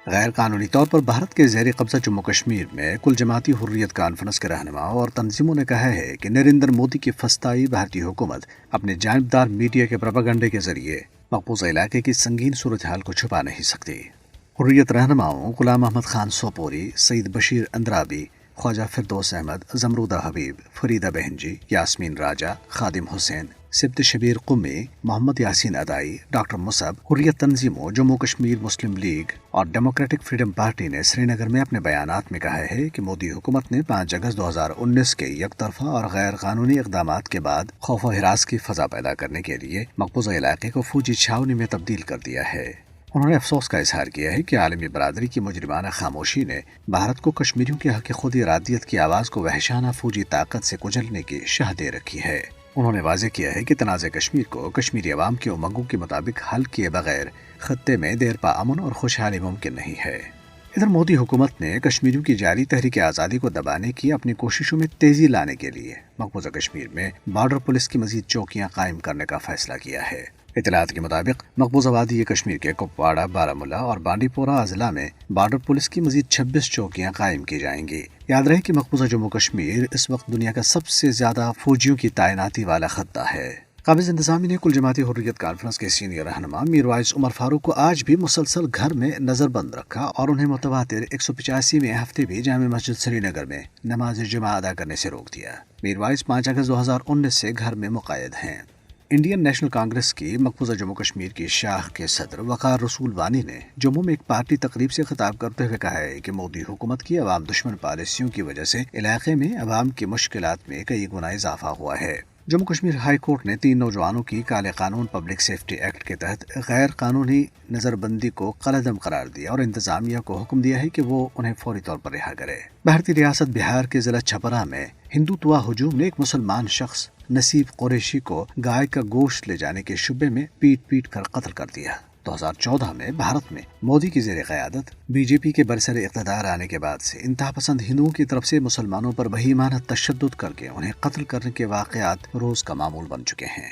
غیر قانونی طور پر بھارت کے زیر قبضہ جموں کشمیر میں کل جماعتی حریت کانفرنس کے رہنما اور تنظیموں نے کہا ہے کہ نریندر مودی کی فسطائی بھارتی حکومت اپنے جانبدار میڈیا کے پروپیگنڈے کے ذریعے مقبوضہ علاقے کی سنگین صورتحال کو چھپا نہیں سکتی۔ حریت رہنماؤں غلام احمد خان سوپوری، سعید بشیر اندرابی، خواجہ فردوس احمد، زمرودہ حبیب، فریدہ بہنجی، یاسمین راجہ، خادم حسین، سبت شبیر قمی، محمد یاسین ادائی، ڈاکٹر مصعب، حریت تنظیموں جموں کشمیر مسلم لیگ اور ڈیموکریٹک فریڈم پارٹی نے سری نگر میں اپنے بیانات میں کہا ہے کہ مودی حکومت نے 5 اگست 2019 کے یک طرفہ اور غیر قانونی اقدامات کے بعد خوف و ہراس کی فضا پیدا کرنے کے لیے مقبوضہ علاقے کو فوجی چھاونی میں تبدیل کر دیا ہے۔ انہوں نے افسوس کا اظہار کیا ہے کہ عالمی برادری کی مجرمانہ خاموشی نے بھارت کو کشمیریوں کے حق خود ارادیت کی آواز کو وحشانہ فوجی طاقت سے کچلنے کی شہ دے رکھی ہے۔ انہوں نے واضح کیا ہے کہ تنازع کشمیر کو کشمیری عوام کے امنگوں کے مطابق حل کیے بغیر خطے میں دیر پا امن اور خوشحالی ممکن نہیں ہے۔ ادھر مودی حکومت نے کشمیریوں کی جاری تحریک آزادی کو دبانے کی اپنی کوششوں میں تیزی لانے کے لیے مقبوضہ کشمیر میں بارڈر پولیس کی مزید چوکیاں قائم کرنے کا فیصلہ کیا ہے۔ اطلاعات کے مطابق مقبوضہ وادی کشمیر کے کپواڑہ، بارامولہ اور بانڈی پورہ اضلاع میں بارڈر پولیس کی مزید 26 چوکیاں قائم کی جائیں گی۔ یاد رہے کہ مقبوضہ جموں کشمیر اس وقت دنیا کا سب سے زیادہ فوجیوں کی تعیناتی والا خطہ ہے۔ قابض انتظامیہ نے کل جماعتی حریت کانفرنس کے سینئر رہنما میر وائس عمر فاروق کو آج بھی مسلسل گھر میں نظر بند رکھا اور انہیں متواتر 185ویں ہفتے بھی جامع مسجد سری نگر میں نماز جمعہ ادا کرنے سے روک دیا۔ میر وائس 5 اگست 2019 سے گھر میں مقید ہیں۔ انڈین نیشنل کانگریس کی مقبوضہ جموں کشمیر کی شاخ کے صدر وقار رسول وانی نے جموں میں ایک پارٹی تقریب سے خطاب کرتے ہوئے کہا ہے کہ مودی حکومت کی عوام دشمن پالیسیوں کی وجہ سے علاقے میں عوام کی مشکلات میں کئی گنا اضافہ ہوا ہے۔ جموں کشمیر ہائی کورٹ نے 3 نوجوانوں کی کالے قانون پبلک سیفٹی ایکٹ کے تحت غیر قانونی نظر بندی کو کالعدم قرار دیا اور انتظامیہ کو حکم دیا ہے کہ وہ انہیں فوری طور پر رہا کرے۔ بھارتی ریاست بہار کے ضلع چھپرا میں ہندوتوا ہجوم نے ایک مسلمان شخص نصیب قریشی کو گائے کا گوشت لے جانے کے شبے میں پیٹ کر قتل کر دیا۔ 2014 میں بھارت میں مودی کی زیر قیادت بی جے پی کے برسر اقتدار آنے کے بعد سے انتہا پسند ہندوؤں کی طرف سے مسلمانوں پر بہیمانہ تشدد کر کے انہیں قتل کرنے کے واقعات روز کا معمول بن چکے ہیں۔